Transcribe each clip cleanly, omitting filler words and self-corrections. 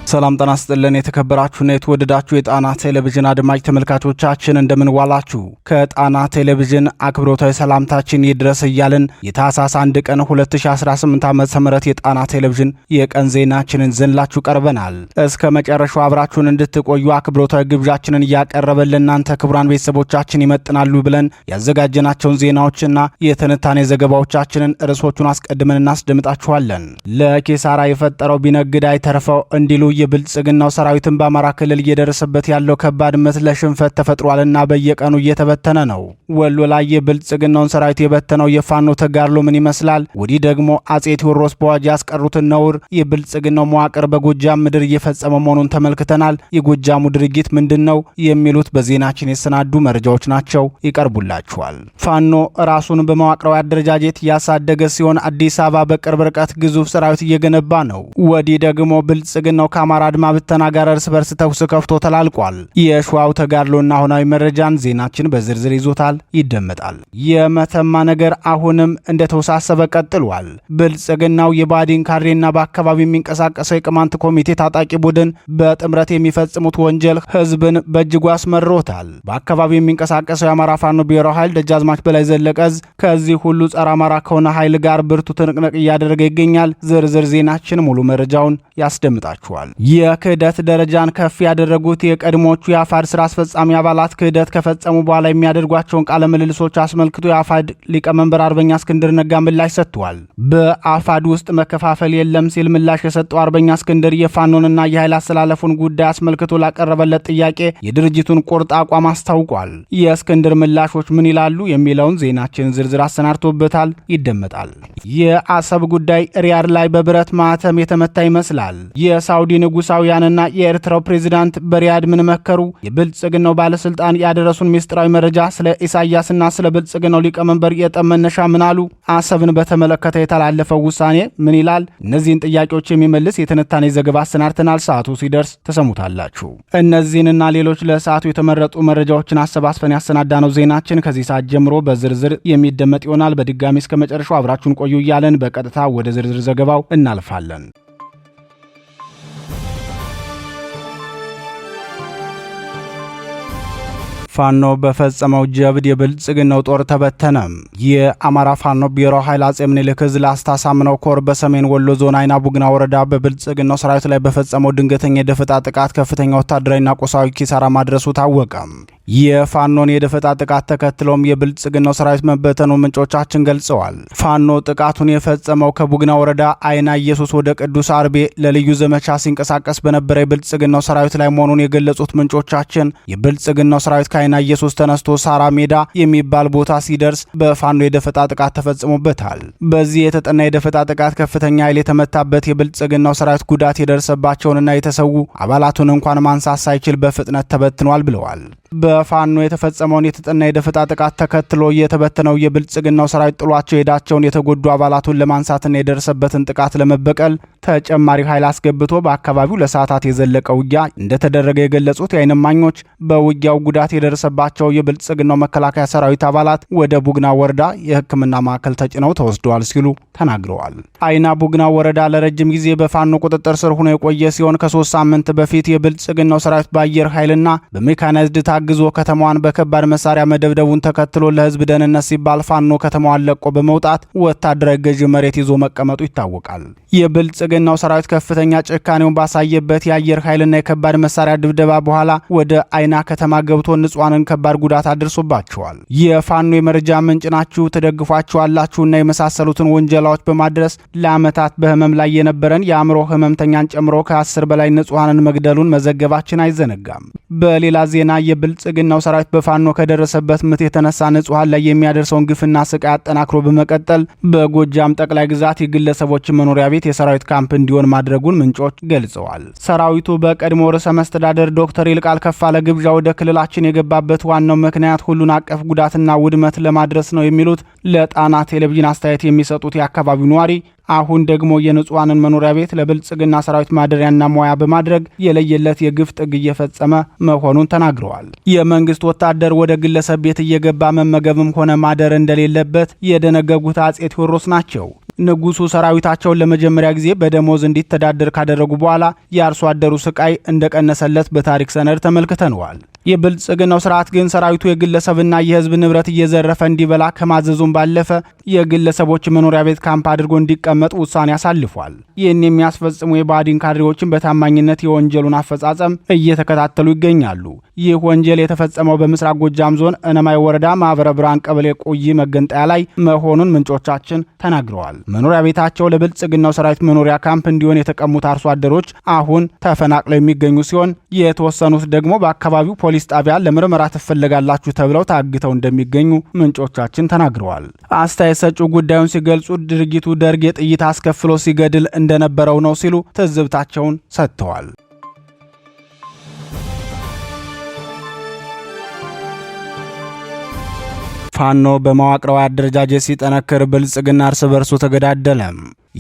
ሰላም ጤና ይስጥልን የተከበራችሁና የተወደዳችሁ የጣና ቴሌቪዥን አድማጭ ተመልካቾቻችን እንደምን ዋላችሁ። ከጣና ቴሌቪዥን አክብሮታዊ ሰላምታችን ይድረስ እያልን የታህሳስ 1 ቀን 2018 ዓ.ም የጣና ቴሌቪዥን የቀን ዜናችንን ዘንላችሁ ቀርበናል። እስከ መጨረሻው አብራችሁን እንድትቆዩ አክብሮታዊ ግብዣችንን እያቀረበን ለእናንተ ክቡራን ቤተሰቦቻችን ይመጥናሉ ብለን ያዘጋጀናቸውን ዜናዎችና የትንታኔ ዘገባዎቻችንን ርዕሶቹን አስቀድመን እናስደምጣችኋለን። ለኪሳራ የፈጠረው ቢነግድ አይተርፈው እንዲሉ የብልጽግናው ሰራዊትን በአማራ ክልል እየደረሰበት ያለው ከባድ ምት ለሽንፈት ተፈጥሯልና በየቀኑ እየተበተነ ነው። ወሎ ላይ የብልጽግናውን ሰራዊት የበተነው የፋኖ ተጋድሎ ምን ይመስላል? ወዲህ ደግሞ አጼ ቴዎድሮስ በዋጅ ያስቀሩትን ነውር የብልጽግናው መዋቅር በጎጃም ምድር እየፈጸመ መሆኑን ተመልክተናል። የጎጃሙ ድርጊት ምንድነው? የሚሉት በዜናችን የተሰናዱ መረጃዎች ናቸው፣ ይቀርቡላችኋል። ፋኖ ራሱን በመዋቅራዊ አደረጃጀት ያሳደገ ሲሆን አዲስ አበባ በቅርብ ርቀት ግዙፍ ሰራዊት እየገነባ ነው። ወዲህ ደግሞ ብልጽግናው አማራ አድማ ብተና ጋር እርስ በርስ ተኩስ ከፍቶ ተላልቋል። የሸዋው ተጋድሎና አሁናዊ መረጃን ዜናችን በዝርዝር ይዞታል፣ ይደመጣል። የመተማ ነገር አሁንም እንደተወሳሰበ ቀጥሏል። ብልጽግናው የባዲን ካድሬና በአካባቢው የሚንቀሳቀሰው የቅማንት ኮሚቴ ታጣቂ ቡድን በጥምረት የሚፈጽሙት ወንጀል ህዝብን በእጅጉ አስመሮታል። በአካባቢው የሚንቀሳቀሰው የአማራ ፋኖ ብሔራዊ ኃይል ደጃዝማች በላይ ዘለቀዝ ከዚህ ሁሉ ጸረ አማራ ከሆነ ኃይል ጋር ብርቱ ትንቅንቅ እያደረገ ይገኛል። ዝርዝር ዜናችን ሙሉ መረጃውን ያስደምጣችኋል። የክህደት ደረጃን ከፍ ያደረጉት የቀድሞቹ የአፋድ ስራ አስፈጻሚ አባላት ክህደት ከፈጸሙ በኋላ የሚያደርጓቸውን ቃለ ምልልሶች አስመልክቶ የአፋድ ሊቀመንበር አርበኛ እስክንድር ነጋ ምላሽ ሰጥቷል። በአፋድ ውስጥ መከፋፈል የለም ሲል ምላሽ የሰጠው አርበኛ እስክንድር የፋኖንና የኃይል አስተላለፉን ጉዳይ አስመልክቶ ላቀረበለት ጥያቄ የድርጅቱን ቁርጥ አቋም አስታውቋል። የእስክንድር ምላሾች ምን ይላሉ የሚለውን ዜናችን ዝርዝር አሰናድቶበታል፣ ይደመጣል። የአሰብ ጉዳይ ሪያድ ላይ በብረት ማህተም የተመታ ይመስላል። የሳውዲ ንጉሳውያንና የኤርትራው ፕሬዝዳንት በሪያድ ምን መከሩ? የብልጽግናው ባለስልጣን ያደረሱን ሚስጥራዊ መረጃ ስለ ኢሳያስና ስለ ብልጽግናው ሊቀመንበር የጠብ መነሻ ምን አሉ? አሰብን በተመለከተ የተላለፈው ውሳኔ ምን ይላል? እነዚህን ጥያቄዎች የሚመልስ የትንታኔ ዘገባ አሰናድተናል። ሰዓቱ ሲደርስ ተሰሙታላችሁ። እነዚህንና ሌሎች ለሰዓቱ የተመረጡ መረጃዎችን አሰባስበን ያሰናዳነው ዜናችን ከዚህ ሰዓት ጀምሮ በዝርዝር የሚደመጥ ይሆናል። በድጋሚ እስከ መጨረሻው አብራችሁን ቆዩ እያለን በቀጥታ ወደ ዝርዝር ዘገባው እናልፋለን። ፋኖ በፈጸመው ጀብድ የብልጽግናው ጦር ተበተነ። የአማራ ፋኖ ብሔራዊ ኃይል አጼ ምኒልክ ዕዝ ላስታ ሳምነው ኮር በሰሜን ወሎ ዞን አይና ቡግና ወረዳ በብልጽግናው ሰራዊት ላይ በፈጸመው ድንገተኛ የደፈጣ ጥቃት ከፍተኛ ወታደራዊና ቁሳዊ ኪሳራ ማድረሱ ታወቀ። የፋኖን የደፈጣ ጥቃት ተከትሎም የብልጽግናው ሰራዊት መበተኑ ምንጮቻችን ገልጸዋል። ፋኖ ጥቃቱን የፈጸመው ከቡግና ወረዳ አይና ኢየሱስ ወደ ቅዱስ አርቤ ለልዩ ዘመቻ ሲንቀሳቀስ በነበረ የብልጽግናው ሰራዊት ላይ መሆኑን የገለጹት ምንጮቻችን የብልጽግናው ሰራዊት ከአይና ኢየሱስ ተነስቶ ሳራ ሜዳ የሚባል ቦታ ሲደርስ በፋኖ የደፈጣ ጥቃት ተፈጽሞበታል። በዚህ የተጠና የደፈጣ ጥቃት ከፍተኛ ኃይል የተመታበት የብልጽግናው ሰራዊት ጉዳት የደረሰባቸውንና የተሰዉ አባላቱን እንኳን ማንሳት ሳይችል በፍጥነት ተበትኗል ብለዋል። በፋኖ የተፈጸመውን የተጠና የደፈጣ ጥቃት ተከትሎ የተበተነው የብልጽግናው ሰራዊት ጥሏቸው የሄዳቸውን የተጎዱ አባላቱን ለማንሳትና የደረሰበትን ጥቃት ለመበቀል ተጨማሪ ኃይል አስገብቶ በአካባቢው ለሰዓታት የዘለቀ ውጊያ እንደተደረገ የገለጹት የዓይን እማኞች በውጊያው ጉዳት የደረሰባቸው የብልጽግናው መከላከያ ሰራዊት አባላት ወደ ቡግና ወረዳ የሕክምና ማዕከል ተጭነው ተወስደዋል ሲሉ ተናግረዋል። አይና ቡግና ወረዳ ለረጅም ጊዜ በፋኖ ቁጥጥር ስር ሆኖ የቆየ ሲሆን ከ3 ሳምንት በፊት የብልጽግናው ሰራዊት በአየር ኃይልና በሜካናይዝድ ታግዞ ከተማዋን በከባድ መሳሪያ መደብደቡን ተከትሎ ለህዝብ ደህንነት ሲባል ፋኖ ከተማዋን ለቆ በመውጣት ወታደራዊ ገዢ መሬት ይዞ መቀመጡ ይታወቃል። የብልጽግናው ሰራዊት ከፍተኛ ጭካኔውን ባሳየበት የአየር ኃይልና የከባድ መሳሪያ ድብደባ በኋላ ወደ አይና ከተማ ገብቶ ንጹሃንን ከባድ ጉዳት አድርሶባቸዋል። የፋኖ የመረጃ ምንጭ ናችሁ፣ ትደግፏቸዋላችሁና የመሳሰሉትን ወንጀላዎች በማድረስ ለዓመታት በህመም ላይ የነበረን የአእምሮ ህመምተኛን ጨምሮ ከ10 በላይ ንጹሃንን መግደሉን መዘገባችን አይዘነጋም። በሌላ ዜና የብልጽግናው ሰራዊት በፋኖ ከደረሰበት ምት የተነሳ ንጹሃን ላይ የሚያደርሰውን ግፍና ስቃይ አጠናክሮ በመቀጠል በጎጃም ጠቅላይ ግዛት የግለሰቦችን መኖሪያ ቤት የሰራዊት ካምፕ እንዲሆን ማድረጉን ምንጮች ገልጸዋል። ሰራዊቱ በቀድሞ ርዕሰ መስተዳደር ዶክተር ይልቃል ከፋለ ግብዣ ወደ ክልላችን የገባበት ዋናው ምክንያት ሁሉን አቀፍ ጉዳትና ውድመት ለማድረስ ነው የሚሉት ለጣና ቴሌቪዥን አስተያየት የሚሰጡት የአካባቢው ነዋሪ አሁን ደግሞ የንጹሃንን መኖሪያ ቤት ለብልጽግና ሰራዊት ማደሪያና ሞያ በማድረግ የለየለት የግፍ ጥግ እየፈጸመ መሆኑን ተናግረዋል። የመንግስት ወታደር ወደ ግለሰብ ቤት እየገባ መመገብም ሆነ ማደር እንደሌለበት የደነገጉት አጼ ቴዎድሮስ ናቸው። ንጉሱ ሰራዊታቸውን ለመጀመሪያ ጊዜ በደሞዝ እንዲተዳደር ካደረጉ በኋላ የአርሶ አደሩ ስቃይ እንደቀነሰለት በታሪክ ሰነድ ተመልክተነዋል። የብልጽግናው ስርዓት ግን ሰራዊቱ የግለሰብና የህዝብ ንብረት እየዘረፈ እንዲበላ ከማዘዙም ባለፈ የግለሰቦች መኖሪያ ቤት ካምፕ አድርጎ እንዲቀመጥ ውሳኔ አሳልፏል። ይህን የሚያስፈጽሙ የባዲን ካድሬዎችን በታማኝነት የወንጀሉን አፈጻጸም እየተከታተሉ ይገኛሉ። ይህ ወንጀል የተፈጸመው በምስራቅ ጎጃም ዞን እነማይ ወረዳ ማህበረ ብርሃን ቀበሌ ቆይ መገንጠያ ላይ መሆኑን ምንጮቻችን ተናግረዋል። መኖሪያ ቤታቸው ለብልጽግናው ሰራዊት መኖሪያ ካምፕ እንዲሆን የተቀሙት አርሶ አደሮች አሁን ተፈናቅለው የሚገኙ ሲሆን የተወሰኑት ደግሞ በአካባቢው ፖሊስ ጣቢያ ለምርመራ ትፈልጋላችሁ ተብለው ታግተው እንደሚገኙ ምንጮቻችን ተናግረዋል። አስተያየት ሰጪው ጉዳዩን ሲገልጹ ድርጊቱ ደርግ የጥይት አስከፍሎ ሲገድል እንደነበረው ነው ሲሉ ትዝብታቸውን ሰጥተዋል። ፋኖ በመዋቅራዊ አደረጃጀት ሲጠነክር ብልጽግና እርስ በርሱ ተገዳደለ።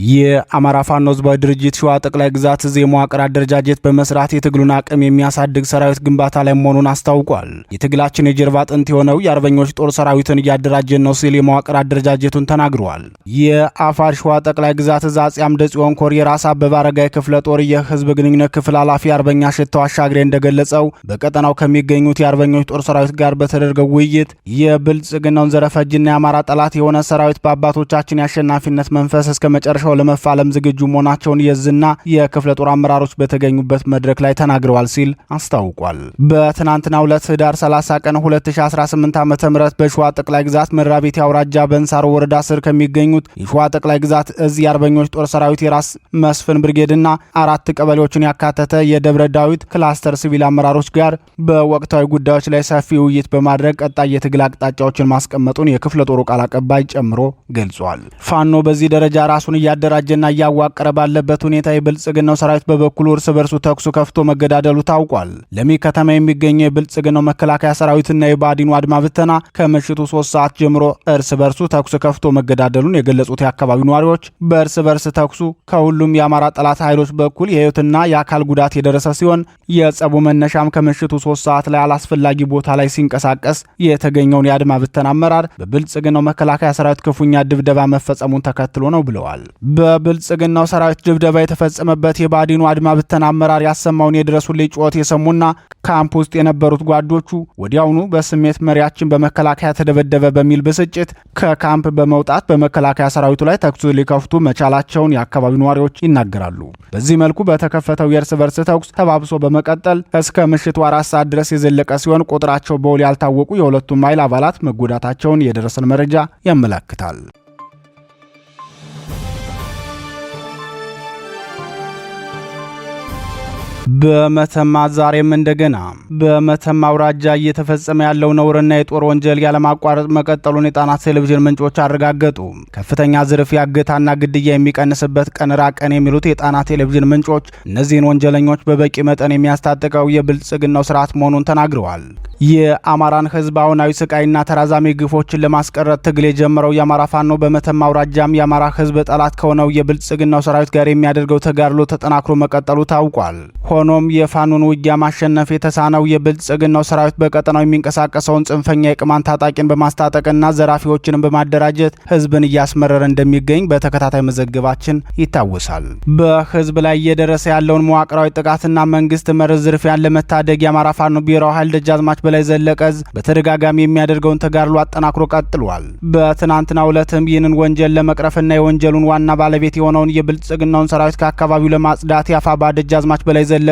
የአማራ ፋኖ ህዝባዊ ድርጅት ሸዋ ጠቅላይ ግዛት እዝ የመዋቅር አደረጃጀት በመስራት የትግሉን አቅም የሚያሳድግ ሰራዊት ግንባታ ላይ መሆኑን አስታውቋል። የትግላችን የጀርባ አጥንት የሆነው የአርበኞች ጦር ሰራዊትን እያደራጀን ነው ሲል የመዋቅር አደረጃጀቱን ተናግረዋል። የአፋር ሸዋ ጠቅላይ ግዛት እዝ አፄ አምደ ጽዮን ኮር የራስ አበበ አረጋይ ክፍለ ጦር የህዝብ ግንኙነት ክፍል ኃላፊ አርበኛ ሽታው አሻግሬ እንደገለጸው በቀጠናው ከሚገኙት የአርበኞች ጦር ሰራዊት ጋር በተደረገው ውይይት የብልጽግናውን ዘረፈጅና የአማራ ጠላት የሆነ ሰራዊት በአባቶቻችን የአሸናፊነት መንፈስ እስከ መጨረሻው ለመፋለም ዝግጁ መሆናቸውን የዝና የክፍለ ጦር አመራሮች በተገኙበት መድረክ ላይ ተናግረዋል ሲል አስታውቋል። በትናንትናው ዕለት ህዳር 30 ቀን 2018 ዓ.ም በሸዋ ጠቅላይ ግዛት መራቤቴ አውራጃ በእንሳሮ ወረዳ ስር ከሚገኙት የሸዋ ጠቅላይ ግዛት እዝ የአርበኞች ጦር ሰራዊት የራስ መስፍን ብርጌድና 4 ቀበሌዎችን ያካተተ የደብረ ዳዊት ክላስተር ሲቪል አመራሮች ጋር በወቅታዊ ጉዳዮች ላይ ሰፊ ውይይት በማድረግ ቀጣይ የትግል አቅጣጫዎችን ማስቀመጡን የክፍለ ጦሩ ቃል አቀባይ ጨምሮ ገልጿል። ፋኖ በዚህ ደረጃ ራሱን እያደራጀና እያዋቀረ ባለበት ሁኔታ የብልጽግናው ሰራዊት በበኩሉ እርስ በርሱ ተኩሱ ከፍቶ መገዳደሉ ታውቋል። ለሚ ከተማ የሚገኘው የብልጽግናው መከላከያ ሰራዊትና የባዲኑ አድማ ብተና ከምሽቱ 3 ሰዓት ጀምሮ እርስ በርሱ ተኩሱ ከፍቶ መገዳደሉን የገለጹት የአካባቢው ነዋሪዎች በእርስ በርስ ተኩሱ ከሁሉም የአማራ ጠላት ኃይሎች በኩል የህይወትና የአካል ጉዳት የደረሰ ሲሆን የጸቡ መነሻም ከምሽቱ 3 ሰዓት ላይ አላስፈላጊ ቦታ ላይ ሲንቀሳቀስ የተገኘውን የአድማ ብተና አመራር በብልጽግናው መከላከያ ሰራዊት ክፉኛ ድብደባ መፈጸሙን ተከትሎ ነው ብለዋል። በብልጽግናው ሰራዊት ድብደባ የተፈጸመበት የባዲኑ አድማ ብተና አመራር ያሰማውን የድረሱልኝ ጩኸት የሰሙና ካምፕ ውስጥ የነበሩት ጓዶቹ ወዲያውኑ በስሜት መሪያችን በመከላከያ ተደበደበ በሚል ብስጭት ከካምፕ በመውጣት በመከላከያ ሰራዊቱ ላይ ተኩስ ሊከፍቱ መቻላቸውን የአካባቢው ነዋሪዎች ይናገራሉ። በዚህ መልኩ በተከፈተው የእርስ በርስ ተኩስ ተባብሶ በመቀጠል እስከ ምሽቱ 4 ሰዓት ድረስ የዘለቀ ሲሆን ቁጥራቸው በውል ያልታወቁ የሁለቱም ኃይል አባላት መጎዳታቸውን የደረሰን መረጃ ያመለክታል። በመተማ ዛሬም እንደገና በመተማ አውራጃ እየተፈጸመ ያለው ነውርና የጦር ወንጀል ያለማቋረጥ መቀጠሉን የጣና ቴሌቪዥን ምንጮች አረጋገጡ። ከፍተኛ ዝርፊያ፣ እገታና ግድያ የሚቀንስበት ቀን ራቀን የሚሉት የጣና ቴሌቪዥን ምንጮች እነዚህን ወንጀለኞች በበቂ መጠን የሚያስታጥቀው የብልጽግናው ስርዓት መሆኑን ተናግረዋል። የአማራን ህዝብ አሁናዊ ስቃይና ተራዛሚ ግፎችን ለማስቀረት ትግል የጀመረው የአማራ ፋኖ በመተማ አውራጃም የአማራ ህዝብ ጠላት ከሆነው የብልጽግናው ሰራዊት ጋር የሚያደርገው ተጋድሎ ተጠናክሮ መቀጠሉ ታውቋል። ሆኖም የፋኖን ውጊያ ማሸነፍ የተሳነው የብልጽግናው ሰራዊት በቀጠናው የሚንቀሳቀሰውን ጽንፈኛ የቅማንት ታጣቂን በማስታጠቅና ዘራፊዎችንም በማደራጀት ህዝብን እያስመረረ እንደሚገኝ በተከታታይ መዘገባችን ይታወሳል። በህዝብ ላይ እየደረሰ ያለውን መዋቅራዊ ጥቃትና መንግስት መር ዝርፊያን ለመታደግ የአማራ ፋኖ ብሔራዊ ኃይል ደጃዝማች በላይ ዘለቀ በተደጋጋሚ የሚያደርገውን ተጋድሎ አጠናክሮ ቀጥሏል። በትናንትናው ዕለትም ይህንን ወንጀል ለመቅረፍና የወንጀሉን ዋና ባለቤት የሆነውን የብልጽግናውን ሰራዊት ከአካባቢው ለማጽዳት የአፋባ ደጃዝማች በላይ ዘለቀ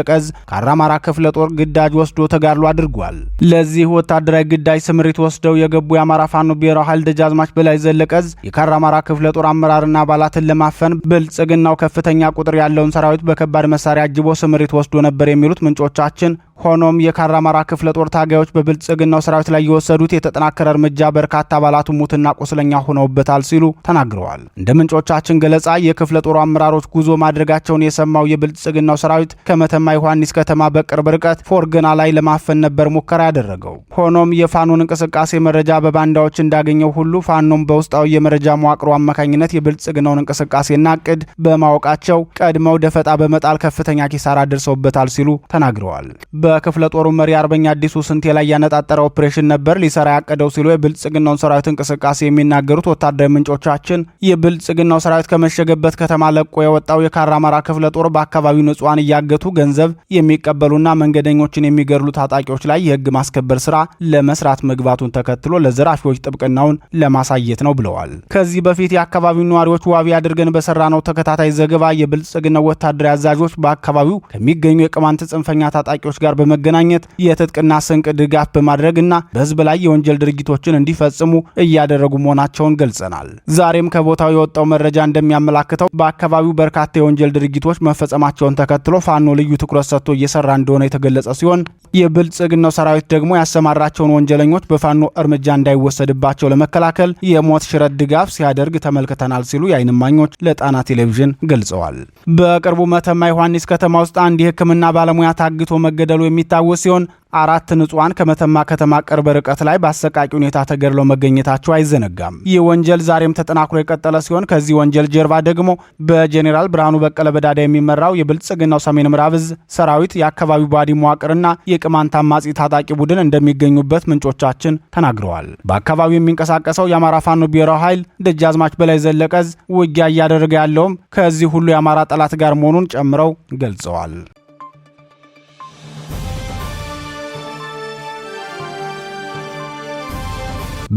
ከአራማራ ክፍለ ጦር ግዳጅ ወስዶ ተጋድሎ አድርጓል። ለዚህ ወታደራዊ ግዳጅ ስምሪት ወስደው የገቡ የአማራ ፋኖ ብሔራዊ ኃይል ደጃዝማች በላይ ዘለቀ የካራማራ ክፍለ ጦር አመራርና አባላትን ለማፈን ብልጽግናው ከፍተኛ ቁጥር ያለውን ሰራዊት በከባድ መሳሪያ አጅቦ ስምሪት ወስዶ ነበር የሚሉት ምንጮቻችን፣ ሆኖም የካራማራ ክፍለ ጦር ታጋዮች በብልጽግናው ሰራዊት ላይ የወሰዱት የተጠናከረ እርምጃ በርካታ አባላቱ ሙትና ቁስለኛ ሆነውበታል ሲሉ ተናግረዋል። እንደ ምንጮቻችን ገለጻ የክፍለ ጦሩ አመራሮች ጉዞ ማድረጋቸውን የሰማው የብልጽግናው ሰራዊት ከመተማ ዮሐንስ ከተማ በቅርብ ርቀት ፎርገና ላይ ለማፈን ነበር ሙከራ ያደረገው። ሆኖም የፋኖን እንቅስቃሴ መረጃ በባንዳዎች እንዳገኘው ሁሉ ፋኖም በውስጣዊ የመረጃ መዋቅሩ አማካኝነት የብልጽግናውን እንቅስቃሴና እቅድ በማወቃቸው ቀድመው ደፈጣ በመጣል ከፍተኛ ኪሳራ ደርሰውበታል ሲሉ ተናግረዋል። በክፍለ ጦሩ መሪ አርበኛ አዲሱ ስንቴ ላይ ያነጣጠረ ኦፕሬሽን ነበር ሊሰራ ያቀደው ሲሉ የብልጽግናውን ሰራዊት እንቅስቃሴ የሚናገሩት ወታደራዊ ምንጮቻችን የብልጽግናው ሰራዊት ከመሸገበት ከተማ ለቆ የወጣው የካራማራ ክፍለ ጦር በአካባቢው ንጹሃን እያገቱ ገንዘብ የሚቀበሉና መንገደኞችን የሚገድሉ ታጣቂዎች ላይ የህግ ማስከበር ስራ ለመስራት መግባቱን ተከትሎ ለዘራፊዎች ጥብቅናውን ለማሳየት ነው ብለዋል። ከዚህ በፊት የአካባቢው ነዋሪዎች ዋቢ አድርገን በሰራነው ተከታታይ ዘገባ የብልጽግናው ወታደራዊ አዛዦች በአካባቢው ከሚገኙ የቅማንት ጽንፈኛ ታጣቂዎች ጋር በመገናኘት የትጥቅና ስንቅ ድጋፍ በማድረግና በህዝብ ላይ የወንጀል ድርጊቶችን እንዲፈጽሙ እያደረጉ መሆናቸውን ገልጸናል። ዛሬም ከቦታው የወጣው መረጃ እንደሚያመላክተው በአካባቢው በርካታ የወንጀል ድርጊቶች መፈጸማቸውን ተከትሎ ፋኖ ልዩ ትኩረት ሰጥቶ እየሰራ እንደሆነ የተገለጸ ሲሆን የብልጽግናው ሰራዊት ደግሞ ያሰማራቸውን ወንጀለኞች በፋኖ እርምጃ እንዳይወሰድባቸው ለመከላከል የሞት ሽረት ድጋፍ ሲያደርግ ተመልክተናል ሲሉ የዓይን እማኞች ለጣና ቴሌቪዥን ገልጸዋል። በቅርቡ መተማ ዮሐንስ ከተማ ውስጥ አንድ የሕክምና ባለሙያ ታግቶ መገደሉ የሚታወስ ሲሆን 4 ንጹሃን ከመተማ ከተማ ቅርብ ርቀት ላይ በአሰቃቂ ሁኔታ ተገድለው መገኘታቸው አይዘነጋም። ይህ ወንጀል ዛሬም ተጠናክሮ የቀጠለ ሲሆን ከዚህ ወንጀል ጀርባ ደግሞ በጄኔራል ብርሃኑ በቀለ በዳዳ የሚመራው የብልጽግናው ሰሜን ምዕራብ ዕዝ ሰራዊት፣ የአካባቢው ባዲ መዋቅርና የቅማንት አማጺ ታጣቂ ቡድን እንደሚገኙበት ምንጮቻችን ተናግረዋል። በአካባቢው የሚንቀሳቀሰው የአማራ ፋኖ ብሔራዊ ኃይል ደጃዝማች በላይ ዘለቀ ዕዝ ውጊያ እያደረገ ያለውም ከዚህ ሁሉ የአማራ ጠላት ጋር መሆኑን ጨምረው ገልጸዋል።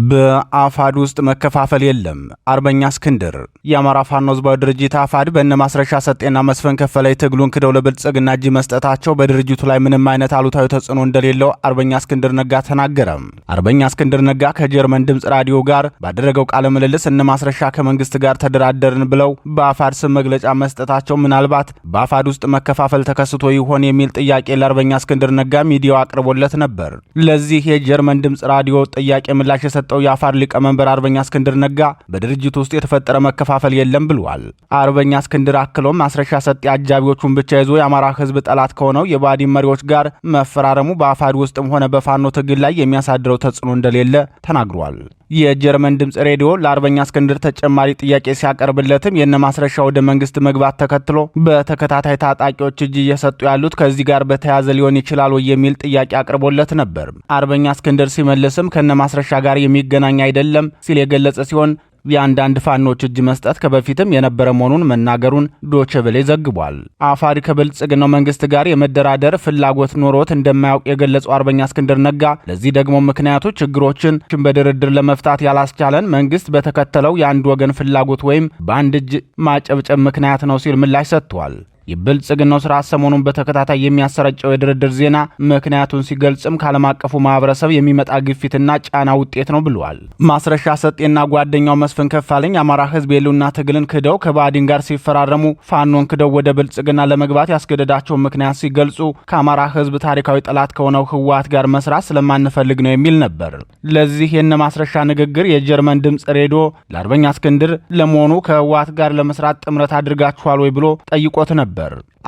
በአፋድ ውስጥ መከፋፈል የለም። አርበኛ እስክንድር የአማራ ፋኖ ህዝባዊ ድርጅት አፋድ በእነ ማስረሻ ሰጤና መስፍን ከፈላይ ትግሉን ክደው ለብልጽግና እጅ መስጠታቸው በድርጅቱ ላይ ምንም አይነት አሉታዊ ተጽዕኖ እንደሌለው አርበኛ እስክንድር ነጋ ተናገረ። አርበኛ እስክንድር ነጋ ከጀርመን ድምፅ ራዲዮ ጋር ባደረገው ቃለ ምልልስ እነ ማስረሻ ከመንግስት ጋር ተደራደርን ብለው በአፋድ ስም መግለጫ መስጠታቸው ምናልባት በአፋድ ውስጥ መከፋፈል ተከስቶ ይሆን የሚል ጥያቄ ለአርበኛ እስክንድር ነጋ ሚዲያው አቅርቦለት ነበር። ለዚህ የጀርመን ድምፅ ራዲዮ ጥያቄ ምላሽ የሰጠው የአፋድ ሊቀመንበር አርበኛ እስክንድር ነጋ በድርጅቱ ውስጥ የተፈጠረ መከፋፈል የለም ብሏል። አርበኛ እስክንድር አክሎም ማስረሻ ሰጤ አጃቢዎቹን ብቻ ይዞ የአማራ ህዝብ ጠላት ከሆነው የባዲን መሪዎች ጋር መፈራረሙ በአፋድ ውስጥም ሆነ በፋኖ ትግል ላይ የሚያሳድረው ተጽዕኖ እንደሌለ ተናግሯል። የጀርመን ድምፅ ሬዲዮ ለአርበኛ እስክንድር ተጨማሪ ጥያቄ ሲያቀርብለትም የነ ማስረሻ ወደ መንግስት መግባት ተከትሎ በተከታታይ ታጣቂዎች እጅ እየሰጡ ያሉት ከዚህ ጋር በተያያዘ ሊሆን ይችላል ወይ የሚል ጥያቄ አቅርቦለት ነበር። አርበኛ እስክንድር ሲመልስም ከነ ማስረሻ ጋር የሚገናኝ አይደለም ሲል የገለጸ ሲሆን የአንዳንድ ፋኖች እጅ መስጠት ከበፊትም የነበረ መሆኑን መናገሩን ዶቼ ቬለ ዘግቧል። አፋድ ከብልጽግናው መንግስት ጋር የመደራደር ፍላጎት ኖሮት እንደማያውቅ የገለጸው አርበኛ እስክንድር ነጋ ለዚህ ደግሞ ምክንያቱ ችግሮችን በድርድር ለመፍታት ያላስቻለን መንግስት በተከተለው የአንድ ወገን ፍላጎት ወይም በአንድ እጅ ማጨብጨብ ምክንያት ነው ሲል ምላሽ ሰጥቷል። የብልጽግናው ስርዓት ሰሞኑን በተከታታይ የሚያሰራጨው የድርድር ዜና ምክንያቱን ሲገልጽም ከዓለም አቀፉ ማህበረሰብ የሚመጣ ግፊትና ጫና ውጤት ነው ብለዋል። ማስረሻ ሰጤና ጓደኛው መስፍን ከፋለኝ አማራ ህዝብ የሉና ትግልን ክደው ከባዲን ጋር ሲፈራረሙ ፋኖን ክደው ወደ ብልጽግና ለመግባት ያስገደዳቸው ምክንያት ሲገልጹ ከአማራ ህዝብ ታሪካዊ ጠላት ከሆነው ህወሓት ጋር መስራት ስለማንፈልግ ነው የሚል ነበር። ለዚህ የነ ማስረሻ ንግግር የጀርመን ድምፅ ሬዲዮ ለአርበኛ እስክንድር ለመሆኑ ከህወሓት ጋር ለመስራት ጥምረት አድርጋችኋል ወይ ብሎ ጠይቆት ነበር።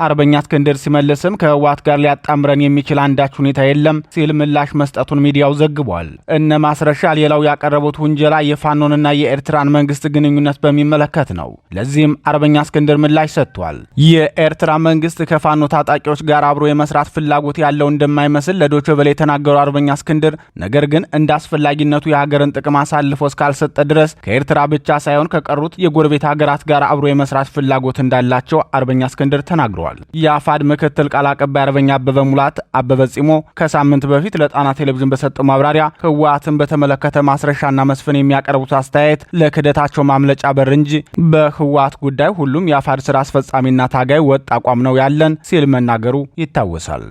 አርበኛ እስክንድር ሲመልስም ከህወሓት ጋር ሊያጣምረን የሚችል አንዳች ሁኔታ የለም ሲል ምላሽ መስጠቱን ሚዲያው ዘግቧል። እነ ማስረሻ ሌላው ያቀረቡት ውንጀላ የፋኖንና የኤርትራን መንግስት ግንኙነት በሚመለከት ነው። ለዚህም አርበኛ እስክንድር ምላሽ ሰጥቷል። የኤርትራ መንግስት ከፋኖ ታጣቂዎች ጋር አብሮ የመስራት ፍላጎት ያለው እንደማይመስል ለዶቼ ቬለ የተናገረው አርበኛ እስክንድር ነገር ግን እንደ አስፈላጊነቱ የሀገርን ጥቅም አሳልፎ እስካልሰጠ ድረስ ከኤርትራ ብቻ ሳይሆን ከቀሩት የጎረቤት ሀገራት ጋር አብሮ የመስራት ፍላጎት እንዳላቸው አርበኛ እስክንድር ተናግሯል። የአፋድ ምክትል ቃል አቀባይ አርበኛ አበበ ሙላት አበበ ጺሞ ከሳምንት በፊት ለጣና ቴሌቪዥን በሰጠው ማብራሪያ ህወሓትን በተመለከተ ማስረሻና መስፍን የሚያቀርቡት አስተያየት ለክደታቸው ማምለጫ በር እንጂ በህወሓት ጉዳይ ሁሉም የአፋድ ስራ አስፈጻሚና ታጋይ ወጥ አቋም ነው ያለን ሲል መናገሩ ይታወሳል።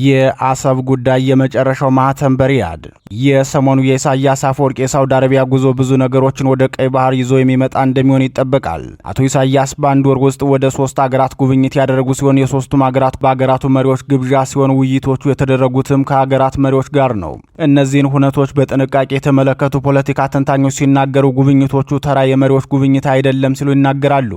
የአሰብ ጉዳይ የመጨረሻው ማህተም በሪያድ። የሰሞኑ የኢሳያስ አፈወርቂ የሳውዲ አረቢያ ጉዞ ብዙ ነገሮችን ወደ ቀይ ባህር ይዞ የሚመጣ እንደሚሆን ይጠበቃል። አቶ ኢሳያስ በአንድ ወር ውስጥ ወደ 3 ሀገራት ጉብኝት ያደረጉ ሲሆን የሶስቱም ሀገራት በሀገራቱ መሪዎች ግብዣ ሲሆን ውይይቶቹ የተደረጉትም ከሀገራት መሪዎች ጋር ነው። እነዚህን ሁነቶች በጥንቃቄ የተመለከቱ ፖለቲካ ተንታኞች ሲናገሩ ጉብኝቶቹ ተራ የመሪዎች ጉብኝት አይደለም ሲሉ ይናገራሉ።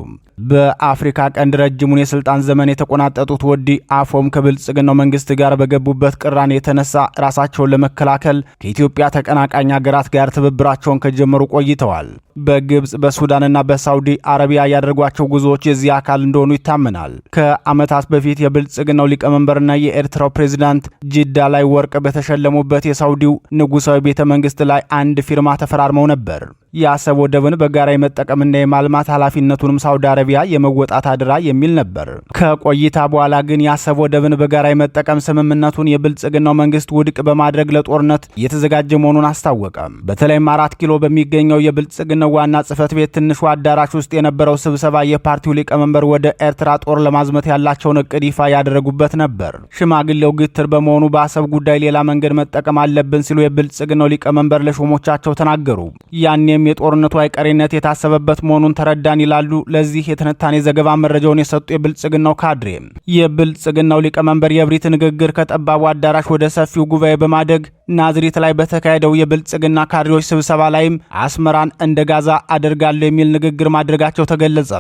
በአፍሪካ ቀንድ ረጅሙን የስልጣን ዘመን የተቆናጠጡት ወዲ አፎም ከብልጽግናው መንግስት ጋር ጋር በገቡበት ቅራኔ የተነሳ ራሳቸውን ለመከላከል ከኢትዮጵያ ተቀናቃኝ ሀገራት ጋር ትብብራቸውን ከጀመሩ ቆይተዋል። በግብጽ በሱዳንና በሳውዲ አረቢያ ያደረጓቸው ጉዞዎች የዚህ አካል እንደሆኑ ይታመናል። ከዓመታት በፊት የብልጽግናው ሊቀመንበርና የኤርትራው ፕሬዝዳንት ጅዳ ላይ ወርቅ በተሸለሙበት የሳውዲው ንጉሳዊ ቤተ መንግስት ላይ አንድ ፊርማ ተፈራርመው ነበር። የአሰብ ወደብን በጋራ የመጠቀምና የማልማት ኃላፊነቱንም ሳውዲ አረቢያ የመወጣት አድራ የሚል ነበር። ከቆይታ በኋላ ግን የአሰብ ወደብን በጋራ የመጠቀም ስምምነቱን የብልጽግናው መንግስት ውድቅ በማድረግ ለጦርነት እየተዘጋጀ መሆኑን አስታወቀ። በተለይም 4 ኪሎ በሚገኘው የብልጽግናው ዋና ጽህፈት ቤት ትንሹ አዳራሽ ውስጥ የነበረው ስብሰባ የፓርቲው ሊቀመንበር ወደ ኤርትራ ጦር ለማዝመት ያላቸውን እቅድ ይፋ ያደረጉበት ነበር። ሽማግሌው ግትር በመሆኑ በአሰብ ጉዳይ ሌላ መንገድ መጠቀም አለብን ሲሉ የብልጽግናው ሊቀመንበር ለሾሞቻቸው ተናገሩ። ያኔም የጦርነቱ አይቀሬነት የታሰበበት መሆኑን ተረዳን ይላሉ ለዚህ የትንታኔ ዘገባ መረጃውን የሰጡ የብልጽግናው ካድሬ። የብልጽግናው ሊቀመንበር የብሪት ንግግር ከጠባቡ አዳራሽ ወደ ሰፊው ጉባኤ በማደግ ናዝሪት ላይ በተካሄደው የብልጽግና ካድሬዎች ስብሰባ ላይም አስመራን እንደ ጋዛ አደርጋለሁ የሚል ንግግር ማድረጋቸው ተገለጸ።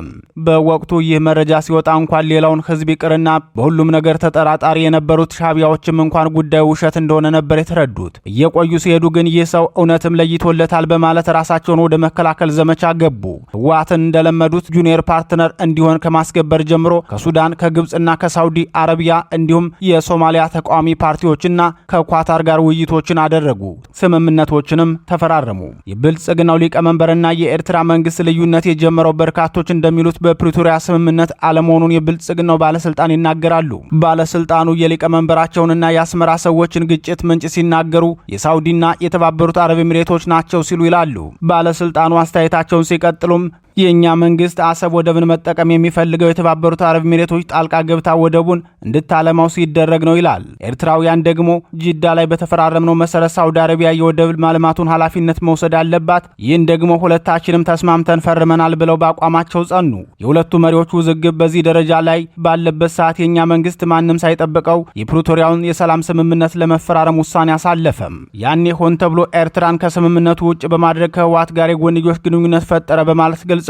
በወቅቱ ይህ መረጃ ሲወጣ እንኳን ሌላውን ህዝብ ይቅርና በሁሉም ነገር ተጠራጣሪ የነበሩት ሻቢያዎችም እንኳን ጉዳዩ ውሸት እንደሆነ ነበር የተረዱት። እየቆዩ ሲሄዱ ግን ይህ ሰው እውነትም ለይቶለታል በማለት ራሳቸውን ወደ መከላከል ዘመቻ ገቡ። ህወሓትን እንደለመዱት ጁኒየር ፓርትነር እንዲሆን ከማስገበር ጀምሮ ከሱዳን ከግብጽና ከሳውዲ አረቢያ እንዲሁም የሶማሊያ ተቃዋሚ ፓርቲዎችና ከኳታር ጋር ውይይቶችን አደረጉ። ስምምነቶችንም ተፈራረሙ። የብልጽግናው ሊቀመንበርና የኤርትራ መንግስት ልዩነት የጀመረው በርካቶች እንደሚሉት በፕሪቶሪያ ስምምነት አለመሆኑን የብልጽግናው ባለስልጣን ይናገራሉ። ባለስልጣኑ የሊቀመንበራቸውንና የአስመራ ሰዎችን ግጭት ምንጭ ሲናገሩ የሳውዲና የተባበሩት አረብ ኤሚሬቶች ናቸው ሲሉ ይላሉ። ባለስልጣኑ አስተያየታቸውን ሲቀጥሉም የኛ መንግስት አሰብ ወደብን መጠቀም የሚፈልገው የተባበሩት አረብ ኤሚሬቶች ጣልቃ ገብታ ወደቡን እንድታለማው ሲደረግ ነው ይላል። ኤርትራውያን ደግሞ ጅዳ ላይ በተፈራረምነው መሰረት ሳውዲ አረቢያ የወደብ ማልማቱን ኃላፊነት መውሰድ አለባት፣ ይህን ደግሞ ሁለታችንም ተስማምተን ፈርመናል ብለው በአቋማቸው ጸኑ። የሁለቱ መሪዎች ውዝግብ በዚህ ደረጃ ላይ ባለበት ሰዓት የኛ መንግስት ማንም ሳይጠብቀው የፕሪቶሪያውን የሰላም ስምምነት ለመፈራረም ውሳኔ አሳለፈም። ያኔ ሆን ተብሎ ኤርትራን ከስምምነቱ ውጭ በማድረግ ከህወሓት ጋር የጎንዮሽ ግንኙነት ፈጠረ በማለት ገልጸዋል።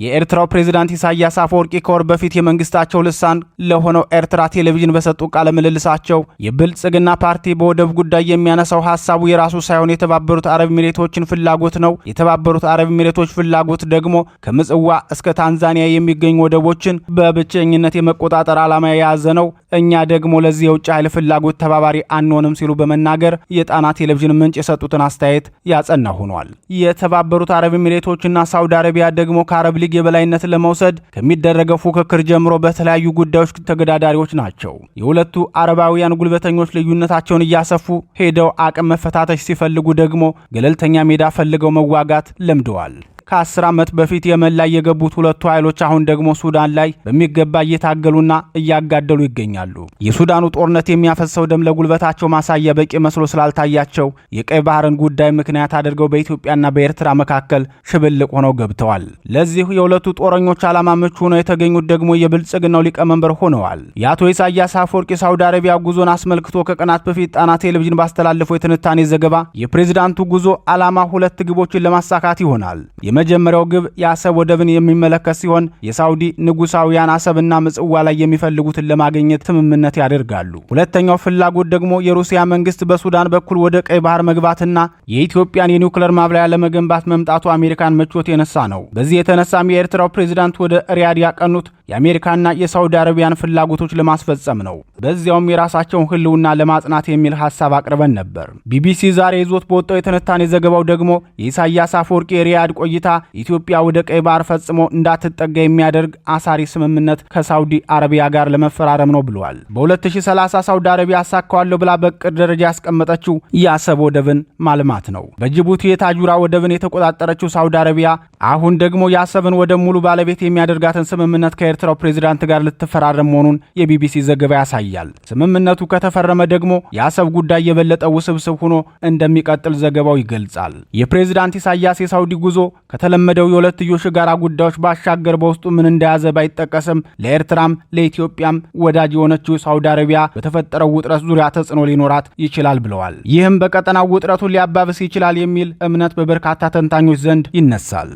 የኤርትራው ፕሬዝዳንት ኢሳያስ አፈወርቂ ከወር በፊት የመንግስታቸው ልሳን ለሆነው ኤርትራ ቴሌቪዥን በሰጡ ቃለ ምልልሳቸው የብልጽግና ፓርቲ በወደብ ጉዳይ የሚያነሳው ሐሳቡ የራሱ ሳይሆን የተባበሩት አረብ ኤሚሬቶችን ፍላጎት ነው። የተባበሩት አረብ ኤሚሬቶች ፍላጎት ደግሞ ከምጽዋ እስከ ታንዛኒያ የሚገኙ ወደቦችን በብቸኝነት የመቆጣጠር ዓላማ የያዘ ነው። እኛ ደግሞ ለዚህ የውጭ ኃይል ፍላጎት ተባባሪ አንሆንም ሲሉ በመናገር የጣና ቴሌቪዥን ምንጭ የሰጡትን አስተያየት ያጸና ሆኗል። የተባበሩት አረብ ኤሚሬቶችና ሳውዲ አረቢያ ደግሞ ከአረብ ሊግ የበላይነት ለመውሰድ ከሚደረገው ፉክክር ጀምሮ በተለያዩ ጉዳዮች ተገዳዳሪዎች ናቸው። የሁለቱ አረባውያን ጉልበተኞች ልዩነታቸውን እያሰፉ ሄደው አቅም መፈታተሽ ሲፈልጉ ደግሞ ገለልተኛ ሜዳ ፈልገው መዋጋት ለምደዋል። ከ10 ዓመት በፊት የመን ላይ የገቡት ሁለቱ ኃይሎች አሁን ደግሞ ሱዳን ላይ በሚገባ እየታገሉና እያጋደሉ ይገኛሉ። የሱዳኑ ጦርነት የሚያፈሰው ደም ለጉልበታቸው ማሳያ በቂ መስሎ ስላልታያቸው የቀይ ባህርን ጉዳይ ምክንያት አድርገው በኢትዮጵያና በኤርትራ መካከል ሽብልቅ ሆነው ገብተዋል። ለዚህ የሁለቱ ጦረኞች ዓላማ ምቹ ሆነው የተገኙት ደግሞ የብልጽግናው ሊቀመንበር ሆነዋል። የአቶ ኢሳያስ አፈወርቂ ሳውዲ አረቢያ ጉዞን አስመልክቶ ከቀናት በፊት ጣና ቴሌቪዥን ባስተላለፈው የትንታኔ ዘገባ የፕሬዝዳንቱ ጉዞ ዓላማ 2 ግቦችን ለማሳካት ይሆናል። የመጀመሪያው ግብ የአሰብ ወደብን የሚመለከት ሲሆን የሳውዲ ንጉሳውያን አሰብና ምጽዋ ላይ የሚፈልጉትን ለማግኘት ስምምነት ያደርጋሉ። ሁለተኛው ፍላጎት ደግሞ የሩሲያ መንግስት በሱዳን በኩል ወደ ቀይ ባህር መግባትና የኢትዮጵያን የኒውክሌር ማብላያ ለመገንባት መምጣቱ አሜሪካን ምቾት የነሳ ነው። በዚህ የተነሳም የኤርትራው ፕሬዝዳንት ወደ ሪያድ ያቀኑት የአሜሪካና የሳውዲ አረቢያን ፍላጎቶች ለማስፈጸም ነው። በዚያውም የራሳቸውን ህልውና ለማጽናት የሚል ሐሳብ አቅርበን ነበር። ቢቢሲ ዛሬ ይዞት በወጣው የትንታኔ ዘገባው ደግሞ የኢሳያስ አፈወርቂ የሪያድ ቆይታ ኢትዮጵያ ወደ ቀይ ባህር ፈጽሞ እንዳትጠጋ የሚያደርግ አሳሪ ስምምነት ከሳውዲ አረቢያ ጋር ለመፈራረም ነው ብለዋል። በ2030 ሳውዲ አረቢያ አሳካዋለሁ ብላ በቅድ ደረጃ ያስቀመጠችው የአሰብ ወደብን ማልማት ነው። በጅቡቲ የታጁራ ወደብን የተቆጣጠረችው ሳውዲ አረቢያ አሁን ደግሞ የአሰብን ወደብ ሙሉ ባለቤት የሚያደርጋትን ስምምነት ከኤርትራው ፕሬዝዳንት ጋር ልትፈራረም መሆኑን የቢቢሲ ዘገባ ያሳያል። ስምምነቱ ከተፈረመ ደግሞ የአሰብ ጉዳይ የበለጠ ውስብስብ ሆኖ እንደሚቀጥል ዘገባው ይገልጻል። የፕሬዝዳንት ኢሳያስ የሳውዲ ጉዞ ከተለመደው የሁለትዮሽ ጋራ ጉዳዮች ባሻገር በውስጡ ምን እንደያዘ ባይጠቀስም ለኤርትራም ለኢትዮጵያም ወዳጅ የሆነችው ሳውዲ አረቢያ በተፈጠረው ውጥረት ዙሪያ ተጽዕኖ ሊኖራት ይችላል ብለዋል። ይህም በቀጠናው ውጥረቱን ሊያባብስ ይችላል የሚል እምነት በበርካታ ተንታኞች ዘንድ ይነሳል።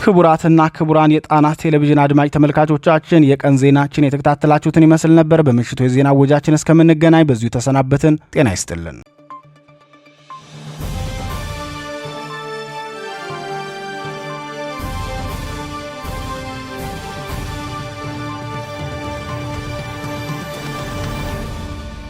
ክቡራትና ክቡራን የጣና ቴሌቪዥን አድማጭ ተመልካቾቻችን የቀን ዜናችን የተከታተላችሁትን ይመስል ነበር። በምሽቱ የዜና ወጃችን እስከምንገናኝ በዚሁ ተሰናበትን። ጤና ይስጥልን።